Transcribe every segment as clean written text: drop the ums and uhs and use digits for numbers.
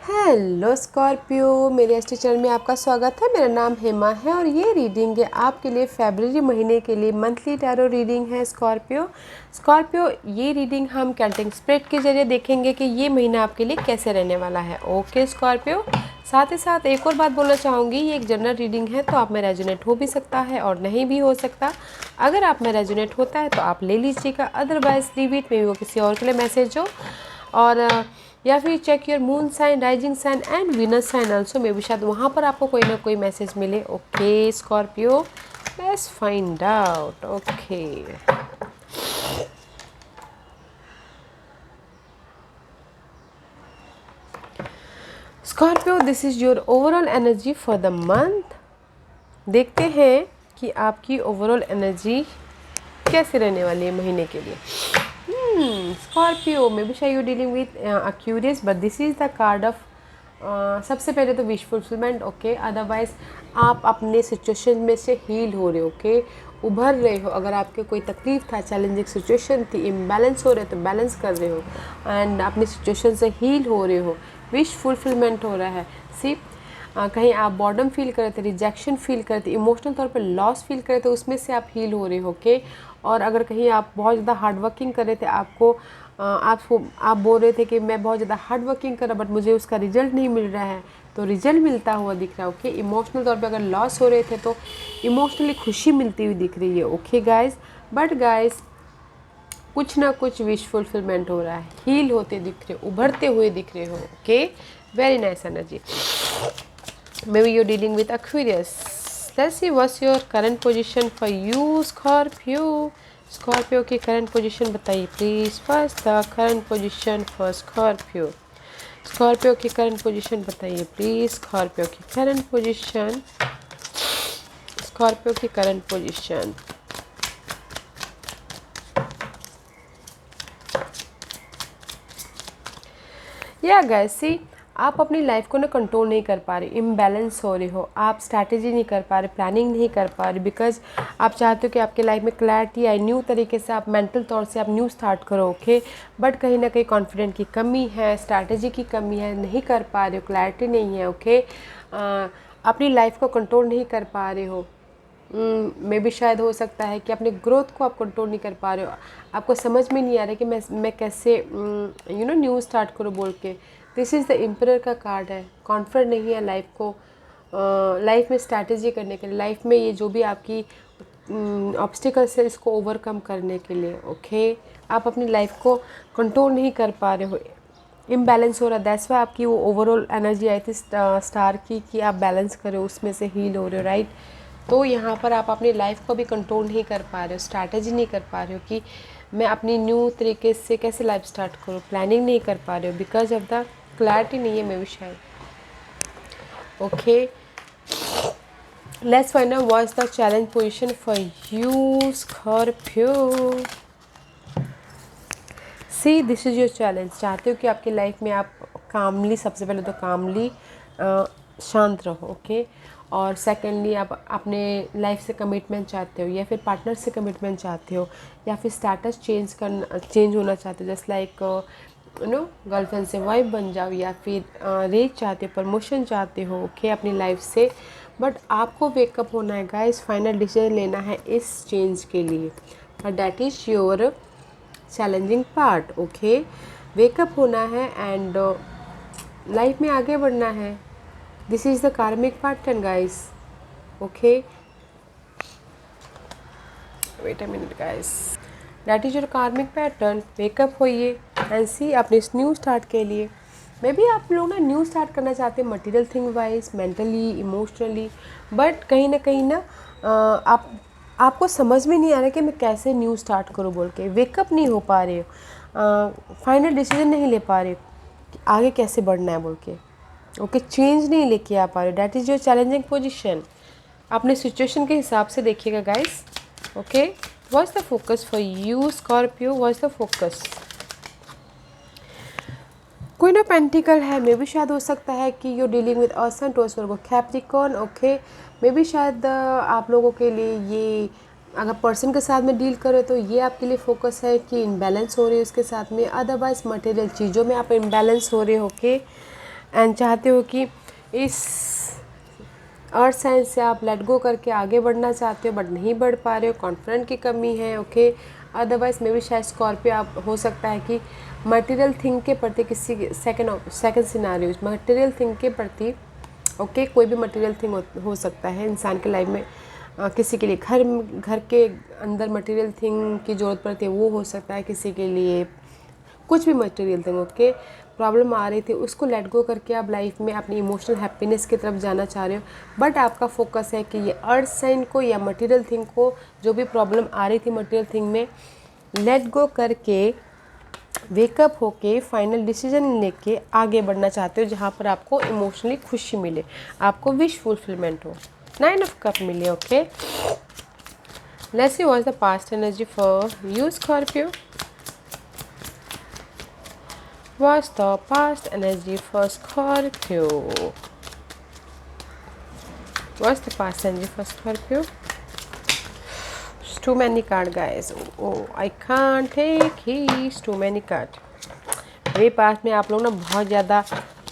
Hello Scorpio, मेरे astro channel में आपका स्वागत है। मेरा नाम हेमा है और ये रीडिंग है आपके लिए फरवरी महीने के लिए मंथली टैरो रीडिंग है। स्कॉर्पियो ये रीडिंग हम कैल्टिक स्प्रेड के जरिए देखेंगे कि ये महीना आपके लिए कैसे रहने वाला है। ओके स्कॉर्पियो, साथ ही साथ एक और बात बोलना चाहूँगी, ये एक जनरल रीडिंग है तो आप में रेजोनेट हो भी सकता है और नहीं भी हो सकता। अगर आप में रेजोनेट होता है तो आप ले लीजिएगा, अदरवाइज लीव इट, में वो किसी और के लिए मैसेज हो। और या फिर check your moon sign, rising sign and Venus sign also, मे भी शायद वहाँ पर आपको कोई ना कोई मैसेज मिले। Okay Scorpio, let's find out. Okay Scorpio, this is your overall energy for the month. देखते हैं कि आपकी ओवरऑल एनर्जी कैसे रहने वाली है महीने के लिए। Scorpio, maybe sure you're dealing with Aquarius, but this is the card of सबसे पहले तो विश फुलफिलमेंट। ओके, अदरवाइज आप अपने सिचुएशन में से हील हो रहे हो। ओके, उभर रहे हो। अगर आपके कोई तकलीफ था, चैलेंजिंग सिचुएशन थी, इम्बैलेंस हो रहे तो बैलेंस कर रहे हो एंड अपनी सिचुएशन से हील हो रहे हो। विश फुलफिलमेंट हो रहा है। सी कहीं आप बॉर्डम फील कर रहे थे, रिजेक्शन फील कर रहे थे, इमोशनल तौर पे लॉस फील कर रहे थे, उसमें से आप हील हो रहे हो। ओके, और अगर कहीं आप बहुत ज़्यादा हार्ड वर्किंग कर रहे थे, आप बोल रहे थे कि मैं बहुत ज़्यादा हार्ड वर्किंग कर रहा बट मुझे उसका रिजल्ट नहीं मिल रहा है, तो रिजल्ट मिलता हुआ दिख रहा है। ओके, इमोशनल तौर पे अगर लॉस हो रहे थे तो इमोशनली खुशी मिलती हुई दिख रही है। ओके गाइज, बट गाइज कुछ ना कुछ विश फुलफिलमेंट हो रहा है, हील होते दिख रहे हो, उभरते हुए दिख रहे हो। Okay, very nice energy. Maybe you're dealing with Aquarius. Let's see what's your current position for you, Scorpio. Scorpio की current position बताइए please. First the current position for Scorpio. Scorpio की current position बताइए please. Scorpio की current position. Scorpio की current position. Yeah guys, see, आप अपनी life को ना कंट्रोल नहीं कर पा रहे, इम्बैलेंस हो रहे हो, आप स्ट्रैटेजी नहीं कर पा रहे, प्लानिंग नहीं कर पा रहे, बिकॉज आप चाहते हो कि आपके लाइफ में क्लैरिटी आए, न्यू तरीके से आप मेंटल तौर से आप न्यू स्टार्ट करो। ओके, बट कहीं ना कहीं कॉन्फिडेंट की कमी है, स्ट्रैटेजी की कमी है, नहीं कर पा रहे हो, क्लैरिटी नहीं है। ओके, अपनी लाइफ को कंट्रोल नहीं कर पा रहे हो। मे भी शायद हो सकता है कि अपने ग्रोथ को आप कंट्रोल नहीं कर पा रहे हो, आपको समझ में नहीं आ रहा है कि मैं कैसे न्यू स्टार्ट करूँ बोल के। दिस इज़ द एम्परर का कार्ड है। कॉन्फिडेंट नहीं है लाइफ को, लाइफ में स्ट्रैटेजी करने के लिए, लाइफ में ये जो भी आपकी ऑब्स्टिकल्स है इसको ओवरकम करने के लिए। ओके, आप अपनी लाइफ को कंट्रोल नहीं कर पा रहे हो, इम्बैलेंस हो रहा है। दैट्स वाई आपकी वो ओवरऑल एनर्जी आई थी स्टार की कि आप बैलेंस करो, उसमें से हील हो रहे हो, राइट। तो यहाँ पर आप अपनी लाइफ को भी कंट्रोल नहीं कर पा रहे हो, स्ट्रैटेजी नहीं कर पा रहे हो कि मैं अपनी न्यू तरीके से कैसे लाइफ स्टार्ट करूँ, प्लानिंग नहीं कर पा रहे हो, बिकॉज ऑफ द क्लैरिटी नहीं है मे भी शायद। Okay, let's find out what is the challenge position for you Scorpio. See, this is your challenge. चाहते हो कि आपकी लाइफ में आप कामली, सबसे पहले तो कामली शांत रहो। ओके, और सेकेंडली आप अपने लाइफ से कमिटमेंट चाहते हो, या फिर पार्टनर से कमिटमेंट चाहते हो, या फिर स्टेटस चेंज होना चाहते हो, जस्ट लाइक गर्लफ्रेंड से वाइफ बन जाओ, या फिर रेज चाहते हो, प्रमोशन चाहते हो। ओके, अपनी लाइफ से, बट आपको वेकअप होना है गाइस, फाइनल डिसीजन लेना है इस चेंज के लिए, but that is your challenging part. Okay, wake up होना है एंड लाइफ में आगे बढ़ना है। This is the karmic pattern guys. Okay, wait a minute guys, that is your karmic pattern. Wake up होइए एंड सी अपने इस न्यू स्टार्ट के लिए। मे बी आप लोग ना न्यू स्टार्ट करना चाहते हैं material thing wise, mentally, emotionally, but कहीं ना आपको समझ में नहीं आ रहा कि मैं कैसे न्यू स्टार्ट करूँ बोल के, वेकअप नहीं हो पा रहे हो, फाइनल डिसीजन नहीं ले पा रहे कि आगे कैसे बढ़ना है बोल के। ओके, चेंज नहीं लेके आ पा रहे, that is your challenging position. अपने सिचुएशन के हिसाब से देखिएगा guys. Okay, what's the focus for you Scorpio, what's the focus. Queen of pentacle है, मे भी शायद हो सकता है कि you dealing with sun to Virgo Capricorn. Okay, मे भी शायद आप लोगों के लिए ये, अगर पर्सन के साथ में डील करें तो ये आपके लिए फोकस है कि इम्बैलेंस हो रही है उसके साथ में, अदरवाइज मटेरियल चीज़ों में आप इम्बैलेंस हो रहे हो। ओके, एंड चाहते हो कि इस अर्थ साइन से आप लेट गो करके आगे बढ़ना चाहते हो बट नहीं बढ़ पा रहे हो, कॉन्फिडेंट की कमी है। ओके, अदरवाइज मे भी शायद स्कॉर्पियो आप हो सकता है कि मटेरियल थिंग के प्रति किसी सेकंड सिनारियो मटेरियल थिंग के प्रति, ओके, कोई भी मटेरियल थिंग हो सकता है इंसान के लाइफ में। किसी के लिए घर के अंदर मटेरियल थिंग की ज़रूरत पड़ती है, वो हो सकता है किसी के लिए कुछ भी मटेरियल थिंग। ओके, प्रॉब्लम आ रही थी उसको लेट गो करके आप लाइफ में अपनी इमोशनल हैप्पीनेस की तरफ जाना चाह रहे हो, बट आपका फोकस है कि ये अर्थ साइन को या मटेरियल थिंग को, जो भी प्रॉब्लम आ रही थी मटेरियल थिंग में, लेट गो करके वेकअप होके फाइनल डिसीजन लेके आगे बढ़ना चाहते हो, जहाँ पर आपको इमोशनली खुशी मिले, आपको विश फुलफिलमेंट हो, 9 ऑफ कप मिले। Okay, let's see what is the past energy for you Scorpio. What's the past energy for Scorpio? What's the past energy for Scorpio? It's too many cards, guys. Oh, I can't take it. It's too many cards. मेरे पास में आप लोग ना बहुत ज़्यादा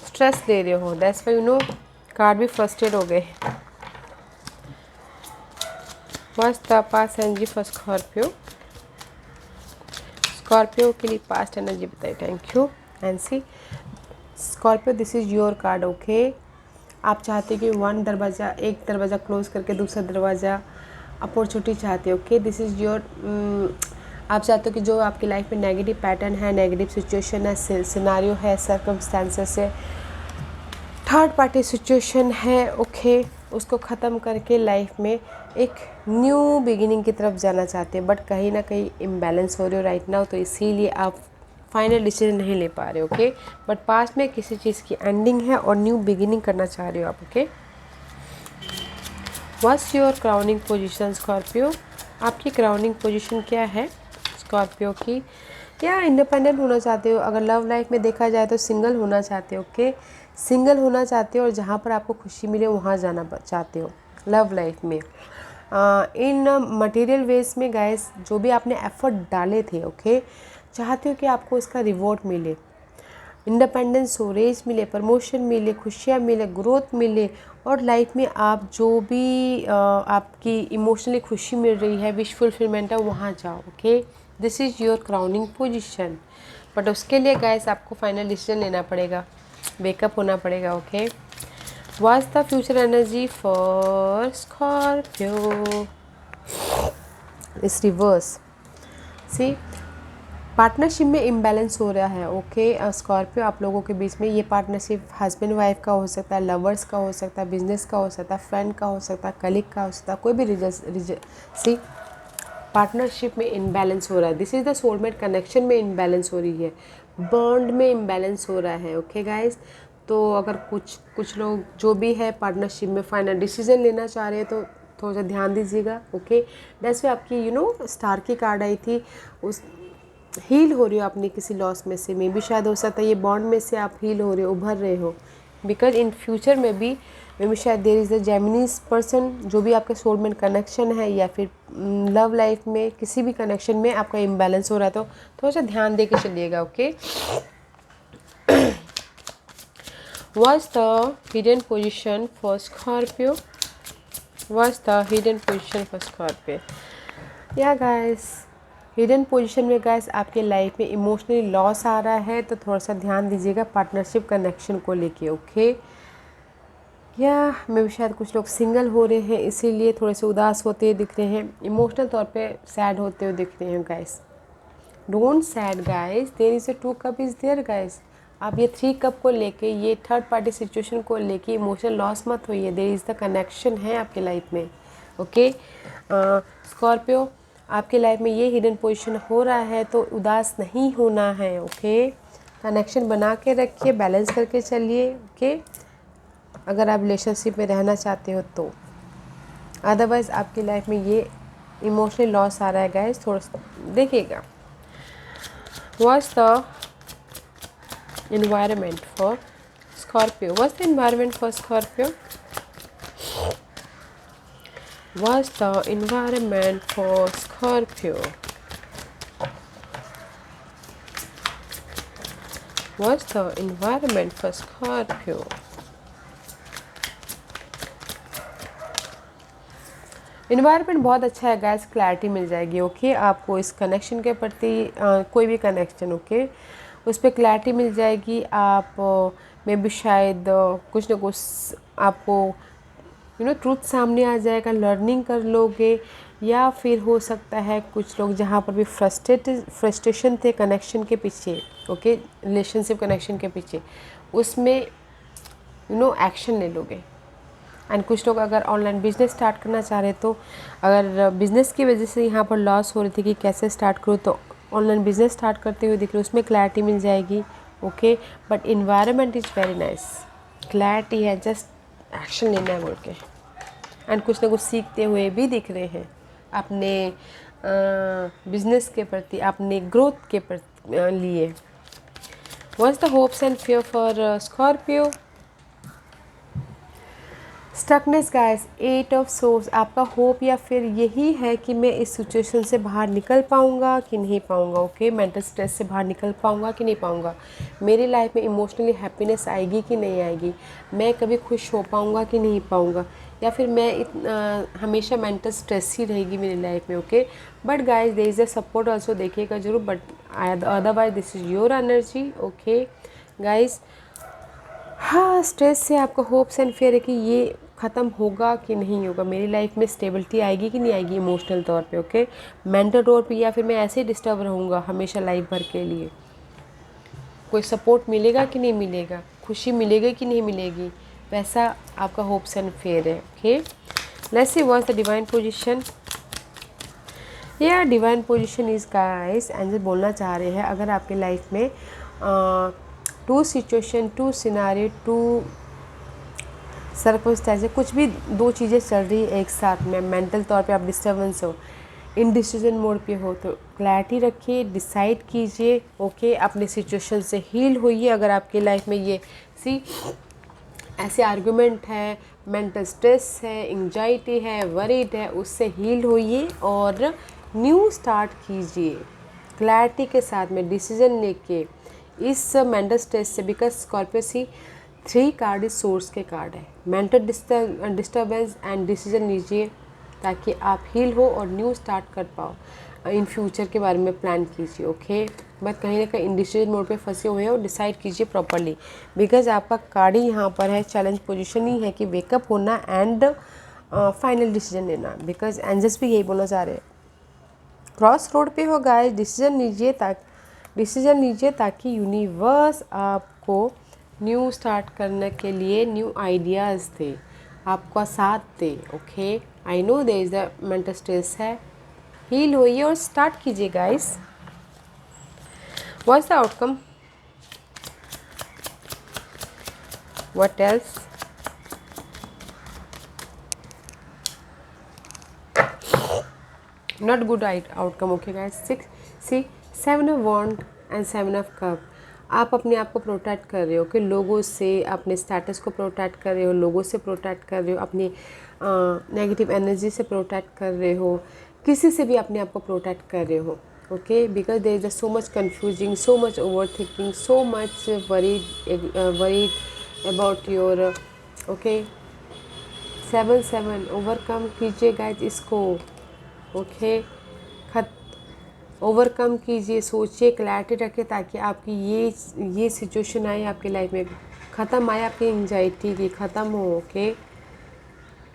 stress ले रहे हो, that's why you know card भी फ्रस्ट्रेट हो गए। What's the past energy for Scorpio? Scorpio के लिए पास्ट एनर्जी बताइए। Thank you NC. Scorpio, this is your card. Okay, आप चाहते हो कि एक दरवाज़ा क्लोज करके दूसरा दरवाज़ा अपॉर्चुनिटी चाहते हो। ओके, दिस इज़ योर, आप चाहते हो कि जो आपकी लाइफ में नेगेटिव पैटर्न है, नेगेटिव सिचुएशन है, सिनारियो है, सर्कमस्टेंसेस है, थर्ड पार्टी सिचुएशन है, ओके, उसको ख़त्म करके लाइफ में एक न्यू बिगिनिंग की तरफ जाना चाहते हैं, बट कहीं ना कहीं इम्बैलेंस हो रहे हो राइट नाउ, तो इसीलिए आप फाइनल डिसीजन नहीं ले पा रहे हो। ओके, बट पास्ट में किसी चीज़ की एंडिंग है और न्यू बिगिनिंग करना चाह रहे हो आप। Okay, what's your crowning position Scorpio? आपकी क्राउनिंग पोजीशन क्या है स्कॉर्पियो की? क्या इंडिपेंडेंट होना चाहते हो? अगर लव लाइफ में देखा जाए तो सिंगल होना चाहते हो। ओके, सिंगल होना चाहते हो और जहाँ पर आपको खुशी मिले वहाँ जाना चाहते हो लव लाइफ में। इन मटेरियल वेज में गाइस, जो भी आपने एफर्ट डाले थे, ओके, चाहते हो कि आपको इसका रिवॉर्ड मिले, इंडिपेंडेंस हो, रेज मिले, प्रमोशन मिले, खुशियाँ मिले, ग्रोथ मिले, और लाइफ में आप जो भी आपकी इमोशनली खुशी मिल रही है, विश फुलफिलमेंट है, वहाँ जाओ। Okay, this is your crowning position, but उसके लिए गाइस आपको फाइनल डिसीजन लेना पड़ेगा, वेकअप होना पड़ेगा। Okay, what's the future energy for Scorpio? इस रिवर्स सी पार्टनरशिप में इम्बैलेंस हो रहा है। ओके, स्कॉर्पियो, आप लोगों के बीच में ये पार्टनरशिप हस्बैंड वाइफ का हो सकता है, लवर्स का हो सकता है, बिजनेस का हो सकता है, फ्रेंड का हो सकता है, कलीग का हो सकता है, कोई भी सी पार्टनरशिप में इम्बैलेंस हो रहा है। This is the soulmate connection में इम्बैलेंस हो रही है, बॉन्ड में इम्बैलेंस हो रहा है। ओके गाइज, तो अगर कुछ लोग जो भी है पार्टनरशिप में फाइनल डिसीजन लेना चाह रहे हैं तो थोड़ा सा ध्यान दीजिएगा। ओके, दैट्स वे आपकी स्टार की कार्ड आई थी, उस हील हो रही हो अपनी किसी लॉस में से, मे भी शायद हो सकता है ये बॉन्ड में से आप हील हो रहे हो, उभर रहे हो, बिकॉज इन फ्यूचर में भी मे भी शायद देयर इज़ द जेमिनीज पर्सन, जो भी आपके सोलमेट कनेक्शन है या फिर लव लाइफ में किसी भी कनेक्शन में आपका इम्बैलेंस हो रहा है, तो थोड़ा सा ध्यान दे के चलिएगा। Okay, what's the hidden position for Scorpio? What's the hidden position for Scorpio? या गाइस, हिडन पोजीशन में गाइस आपके लाइफ में इमोशनली लॉस आ रहा है, तो थोड़ा सा ध्यान दीजिएगा पार्टनरशिप कनेक्शन को लेके। ओके, या मे भी शायद कुछ लोग सिंगल हो रहे हैं, इसीलिए थोड़े से उदास होते हुए दिख रहे हैं, इमोशनल तौर पे सैड होते हुए दिख रहे हैं। Guys, don't sad guys, there is a 2 cup is there guys. आप ये 3 कप को लेके, ये थर्ड पार्टी सिचुएशन को लेके इमोशनल लॉस मत होइए, देयर इज़ द कनेक्शन है आपके लाइफ में। ओके, स्कॉर्पियो, आपके लाइफ में ये हिडन पोजीशन हो रहा है तो उदास नहीं होना है। ओके, कनेक्शन बना के रखिए, बैलेंस करके चलिए। ओके, अगर आप रिलेशनशिप में रहना चाहते हो तो, अदरवाइज़ आपकी लाइफ में ये इमोशनल लॉस आ रहा है गाइस, थोड़ा सा देखिएगा। What's the environment for Scorpio? What's the environment for Scorpio? What's the environment for Scorpio? What's the environment for Scorpio? Environment बहुत अच्छा है गाइस, क्लैरिटी मिल जाएगी। ओके आपको इस कनेक्शन के प्रति कोई भी कनेक्शन ओके उस पर क्लैरिटी मिल जाएगी। आप में भी शायद कुछ ना कुछ आपको ट्रूथ सामने आ जाएगा, लर्निंग कर लोगे। या फिर हो सकता है कुछ लोग जहाँ पर भी फ्रस्ट्रेशन थे कनेक्शन के पीछे, ओके रिलेशनशिप कनेक्शन के पीछे, उसमें एक्शन ले लोगे। एंड कुछ लोग अगर ऑनलाइन बिजनेस स्टार्ट करना चाह रहे तो अगर बिजनेस की वजह से यहाँ पर लॉस हो रही थी कि कैसे स्टार्ट करूँ, तो ऑनलाइन बिजनेस स्टार्ट करते हुए दिख रहे उसमें क्लैरिटी मिल जाएगी। Okay but environment is very nice, clarity है, जस्ट एक्शन लेना है बोल के। एंड कुछ ना कुछ सीखते हुए भी दिख रहे हैं अपने बिजनेस के प्रति, अपने ग्रोथ के लिए। What's the hopes and fear for Scorpio? Stuckness guys, 8 of source. आपका होप या फिर यही है कि मैं इस सिचुएशन से बाहर निकल पाऊँगा कि नहीं पाऊँगा। ओके मेंटल स्ट्रेस से बाहर निकल पाऊँगा कि नहीं पाऊँगा, मेरी लाइफ में इमोशनली हैप्पीनेस आएगी कि नहीं आएगी, मैं कभी खुश हो पाऊँगा कि नहीं पाऊँगा, या फिर मैं हमेशा मेंटल स्ट्रेस ही रहेगी मेरी लाइफ में। Okay but guys there is a support also, देखिएगा जरूर, but otherwise this is your energy. Okay guys हाँ, स्ट्रेस से आपका होप्स एंड फेयर है कि ये ख़त्म होगा कि नहीं होगा, मेरी लाइफ में स्टेबिलिटी आएगी कि नहीं आएगी इमोशनल तौर पे। ओके मेंटल तौर पे, या फिर मैं ऐसे ही डिस्टर्ब रहूँगा हमेशा लाइफ भर के लिए, कोई सपोर्ट मिलेगा कि नहीं मिलेगा, खुशी मिलेगी कि नहीं मिलेगी, वैसा आपका होप्स एंड फेयर है। Okay let's see what's the divine position. या divine position is guys, angel बोलना चाह रहे हैं अगर आपके लाइफ में two situation, two scenario, two circumstance, कुछ भी दो चीज़ें चल रही है एक साथ में, मेंटल तौर पे आप डिस्टर्बेंस हो, इनडिसीजन मोड पे हो, तो क्लैरिटी रखिए, डिसाइड कीजिए। ओके अपने सिचुएशन से हील होइए। अगर आपकी लाइफ में ये ऐसे आर्गुमेंट है, मेंटल स्ट्रेस है, एंजाइटी है, वरीड है, उससे हील होइए और न्यू स्टार्ट कीजिए क्लैरिटी के साथ में, डिसीजन लेके इस मेंटल स्ट्रेस से। बिकॉज स्कॉर्पियो 3 कार्ड इस सोर्स के कार्ड है। मेंटल डिस्टर्बेंस एंड डिसीजन लीजिए ताकि आप हील हो और न्यू स्टार्ट कर पाओ, इन फ्यूचर के बारे में प्लान कीजिए। ओके बट कहीं ना कहीं इंडिसीजन मोड पे फंसे हुए हो, डिसाइड कीजिए प्रॉपरली। बिकॉज आपका कार्ड ही यहाँ पर है, चैलेंज पोजीशन ही है कि वेकअप होना एंड फाइनल डिसीजन लेना। बिकॉज एंजल्स भी यही बोलना चाह रहे हैं, क्रॉस रोड पे हो गाइस, डिसीजन लीजिए ताकि यूनिवर्स आपको न्यू स्टार्ट करने के लिए न्यू आइडियाज़ दे, आपका साथ दे। Okay I know there is the mental stress है, हील होइए और स्टार्ट कीजिए guys. What's the outcome? What else? Not good outcome. Okay guys 7 of wand and 7 of cup. आप अपने आप को प्रोटेक्ट कर रहे हो कि लोगों से, अपने स्टेटस को प्रोटेक्ट कर रहे हो, लोगों से प्रोटेक्ट कर रहे हो, अपनी नेगेटिव एनर्जी से प्रोटेक्ट कर रहे हो, किसी से भी अपने आप को प्रोटेक्ट कर रहे हो। Okay because there is so much confusing, so much over thinking, so much worried about your. Okay 7 overcome कीजिए गाइज इसको। ओके ओवरकम कीजिए, सोचिए, क्लैरिटी रखें ताकि आपकी ये सिचुएशन आए आपकी लाइफ में, ख़त्म आए आपकी एंजाइटी की, ख़त्म हो। Okay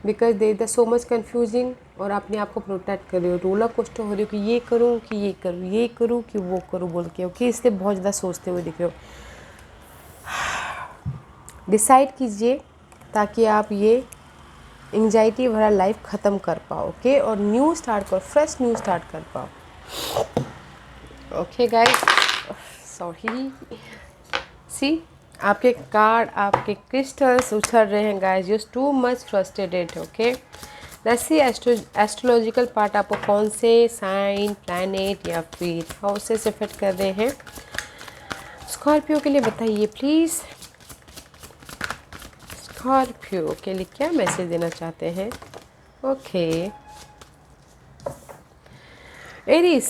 because they the so much confusing, और अपने आप को प्रोटेक्ट कर रहे हो, रोलर कोस्टर हो रही हो कि ये करूँ कि ये करूँ, ये करूँ कि वो करूँ बोल के। ओके इसलिए बहुत ज़्यादा सोचते हुए दिख रहे हो। डिसाइड कीजिए ताकि आप ये एंजाइटी भरा लाइफ ख़त्म कर पाओ। ओके और न्यू स्टार्ट करो, फ्रेश न्यू स्टार्ट कर पाओ। ओके गाइस सॉरी सी आपके कार्ड, आपके क्रिस्टल्स उछल रहे हैं guys, you too much frustrated. Okay let's C astrological part आपको कौन से साइन, प्लैनेट या फिर हाउसेस इफेक्ट कर रहे हैं स्कॉर्पियो के लिए, बताइए प्लीज़। स्कॉर्पियो के लिए क्या मैसेज देना चाहते हैं? ओके एरीज,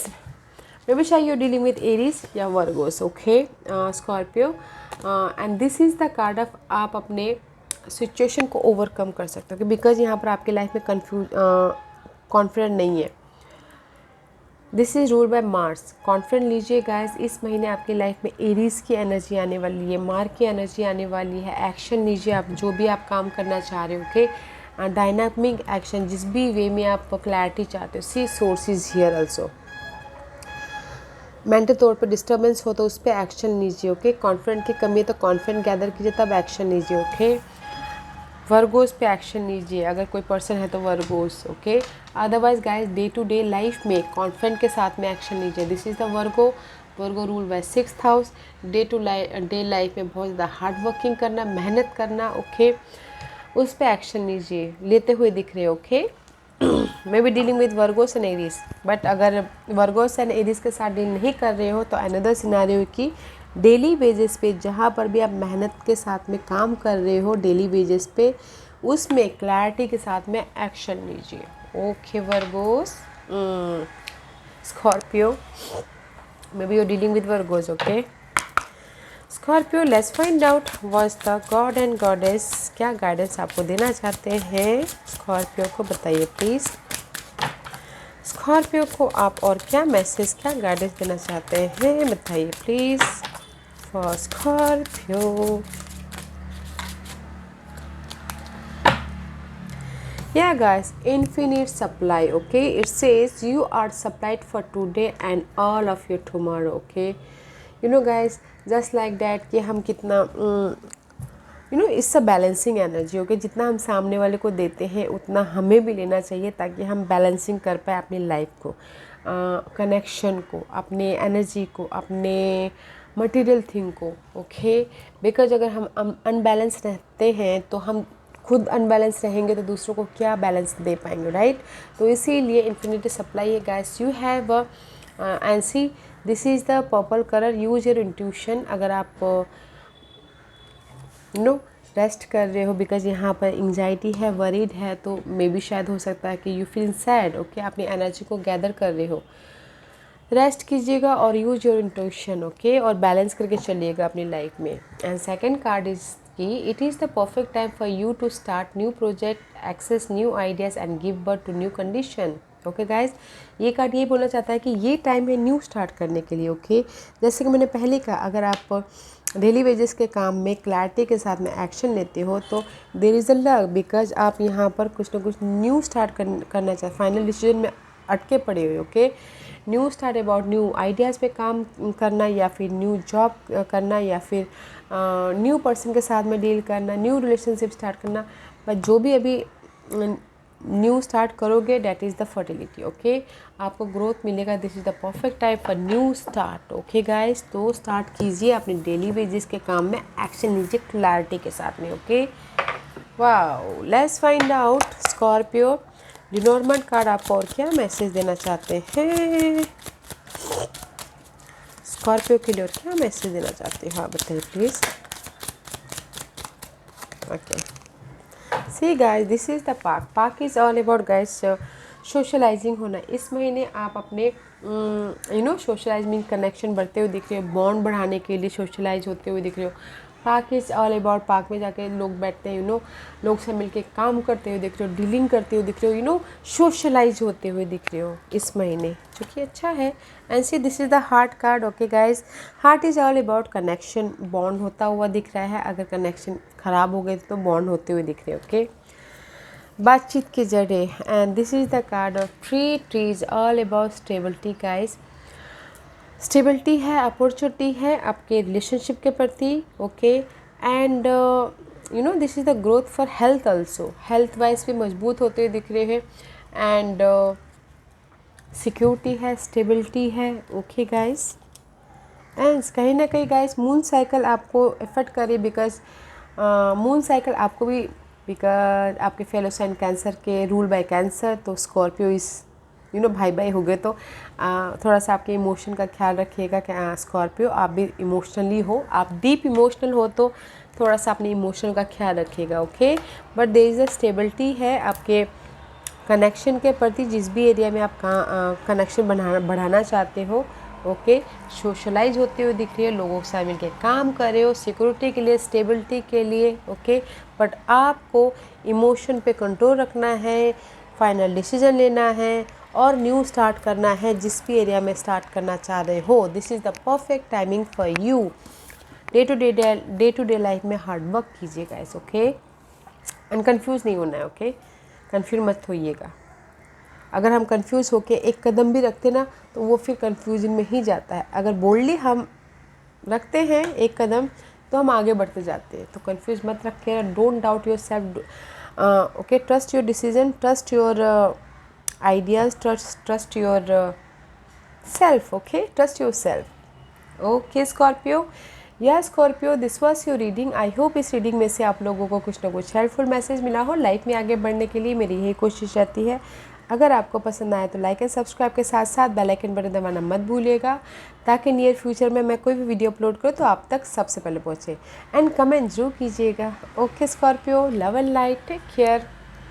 मे बी शायद यू डीलिंग विद एरीज या Virgo's, okay Scorpio, and this is the card of आप अपने सिचुएशन को ओवरकम कर सकते हो, बिकॉज यहाँ पर आपकी लाइफ में कॉन्फिडेंट नहीं है। This is ruled by Mars. Confident लीजिए गाइस, इस महीने आपकी लाइफ में एरीज की एनर्जी आने वाली है, मार्स की एनर्जी आने वाली है। एक्शन लीजिए, आप जो भी आप काम करना चाह रहे हो, ओके, डायनामिक एक्शन, जिस भी वे में आप क्लैरिटी चाहते हो। सी सोर्सेज हियर ऑल्सो। मेंटल तौर पर डिस्टर्बेंस हो तो उस पर एक्शन लीजिए, ओके। कॉन्फिडेंट की कमी है तो कॉन्फिडेंट गैदर कीजिए, तब एक्शन लीजिए, ओके। वर्गोस पे एक्शन लीजिए अगर कोई पर्सन है तो Virgos, okay. Otherwise guys day to day life में कॉन्फिडेंट के साथ में एक्शन लीजिए। This is the Virgo. Virgo rule by 6th house. Day to day life में बहुत ज़्यादा हार्ड वर्किंग करना, मेहनत करना, ओके, उस पर एक्शन लीजिए, लेते हुए दिख रहे हो, okay. May be dealing with Virgo's and Aries, but अगर वर्गोस एंड एरीज के साथ डील नहीं कर रहे हो तो अनदर सिनेरियो की डेली बेसिस पे जहाँ पर भी आप मेहनत के साथ में काम कर रहे हो डेली बेसिस पे, उसमें क्लैरिटी के साथ में एक्शन लीजिए, okay Virgo's. Scorpio, may be you dealing with Virgo's, okay. Scorpio, let's find out what's the God and goddess, क्या गाइडेंस आपको देना चाहते हैं स्कॉर्पियो को, बताइए प्लीज़। स्कॉर्पियो को आप और क्या मैसेज, क्या गाइडेंस देना चाहते हैं, बताइए please for Scorpio. Yeah guys, infinite supply, okay, it says you are supplied for today and all of your tomorrow, okay, you know guys, just like that कि हम कितना इससे बैलेंसिंग एनर्जी, ओके, जितना हम सामने वाले को देते हैं उतना हमें भी लेना चाहिए ताकि हम बैलेंसिंग कर पाए अपनी लाइफ को, कनेक्शन को, अपने एनर्जी को, अपने मटेरियल थिंग को, ओके। बिकॉज अगर हम अनबैलेंस रहते हैं तो हम खुद अनबैलेंस रहेंगे तो दूसरों को क्या बैलेंस दे पाएंगे, राइट। तो इसीलिए इन्फिनिटी सप्लाई है guys, you have and see this is the purple colour, use your intuition. अगर आप रेस्ट कर रहे हो बिकॉज यहाँ पर एंजाइटी है, वरीड है, तो मे बी शायद हो सकता है कि यू फील सैड, ओके, अपनी एनर्जी को गैदर कर रहे हो, रेस्ट कीजिएगा और यूज योर इंट्यूशन, ओके, और बैलेंस करके चलिएगा अपनी लाइफ में। एंड सेकंड कार्ड इज कि it is the perfect time for you to start new project, access new ideas and give birth to new condition, okay guys. ये card ये बोलना चाहता है कि ये टाइम है न्यू स्टार्ट करने के लिए, ओके। जैसे कि मैंने पहले कहा, अगर आप डेली वेजेस के काम में क्लैरिटी के साथ में एक्शन लेते हो तो there is a luck, because आप यहाँ पर कुछ ना कुछ न्यू स्टार्ट करना चाहते, फाइनल डिसीजन में अटके पड़े हुए, okay. New start about new ideas पे काम करना, या फिर न्यू जॉब करना, या फिर न्यू पर्सन के साथ में डील करना, न्यू रिलेशनशिप स्टार्ट करना, बट जो भी अभी न्यू स्टार्ट करोगे that is the fertility, okay, आपको ग्रोथ मिलेगा। This is the perfect time for new start, okay guys. तो स्टार्ट कीजिए अपने डेली बेसिस के काम में, एक्शन लीजिए क्लैरिटी के साथ में, okay. Wow, let's find out Scorpio, डिनोर्मेंट कार्ड आपको और क्या मैसेज देना चाहते हैं स्कॉर्पियो के लिए, और क्या मैसेज देना चाहते हो आप बताइए please, okay. See guys, this is the park. Park is all about guys socializing होना। इस महीने आप अपने सोशलाइजिंग कनेक्शन बढ़ते हुए दिख रहे हो, बॉन्ड बढ़ाने के लिए सोशलाइज होते हुए दिख रहे हो। Park is all about, park में जाके लोग बैठते हैं, लोग से मिलके काम करते हुए दिख रहे हो, डीलिंग करते हुए दिख रहे हो, सोशलाइज होते हुए दिख रहे हो इस महीने, जो कि अच्छा है। And see this is the heart card, okay guys. Heart is all about connection, bond होता हुआ दिख रहा है। अगर कनेक्शन ख़राब हो गए तो बॉन्ड होते हुए दिख रहे हो, ओके। बातचीत की जड़ें, and this is the card of tree. Tree is all about stability guys. Stability है, अपॉर्चुनिटी है आपके रिलेशनशिप के प्रति, okay. And this is the growth for health also, health wise भी मजबूत होते हुए दिख रहे हैं। एंड सिक्योरिटी है, स्टेबिलिटी है, ओके गाइस। एंड कहीं ना कहीं गाइस मून साइकिल आपको इफेक्ट करे, बिकॉज मून साइकिल आपको भी, बिकॉज आपके फेलो साइन कैंसर के, रूल बाय कैंसर, तो स्कॉर्पियो इस भाई भाई हो गए, तो थोड़ा सा आपके इमोशन का ख्याल रखिएगा कि स्कॉर्पियो आप भी इमोशनली हो, आप डीप इमोशनल हो तो थोड़ा सा अपने इमोशन का ख्याल रखिएगा, okay. But there is a stability है आपके कनेक्शन के प्रति, जिस भी एरिया में आप कनेक्शन बढ़ाना चाहते हो ओके, सोशलाइज होते हुए दिख रही है, लोगों के साथ मिलकर काम कर रहे हो, सिक्योरिटी के लिए, स्टेबिलिटी के लिए। ओके, बट आपको इमोशन पे कंट्रोल रखना है, फाइनल डिसीजन लेना है और न्यू स्टार्ट करना है जिस भी एरिया में स्टार्ट करना चाह रहे हो। This is the perfect timing for you. Day to day life में हार्ड वर्क कीजिएगा इस, ओके, एंड कंफ्यूज नहीं होना है। ओके, कंफ्यूज मत होइएगा। अगर हम कंफ्यूज होके एक कदम भी रखते ना तो वो फिर कंफ्यूजन में ही जाता है। अगर बोल्डली हम रखते हैं एक कदम तो हम आगे बढ़ते जाते हैं। तो कंफ्यूज मत रखिएगा, don't doubt yourself. Okay, trust your decision, trust your ideas, trust yourself. Okay, trust yourself. Okay Scorpio, या Scorpio, this was your reading. I hope इस रीडिंग में से आप लोगों को कुछ ना कुछ हेल्पफुल मैसेज मिला हो। लाइफ में आगे बढ़ने के लिए मेरी यही कोशिश रहती है। अगर आपको पसंद आए तो लाइक एंड सब्सक्राइब के साथ साथ बेल आइकन बटन दबाना मत भूलिएगा, ताकि नियर फ्यूचर में मैं कोई भी वीडियो अपलोड करूँ तो आप तक सबसे पहले पहुँचे। एंड कमेंट जरूर कीजिएगा। Okay Scorpio, love and light, take care.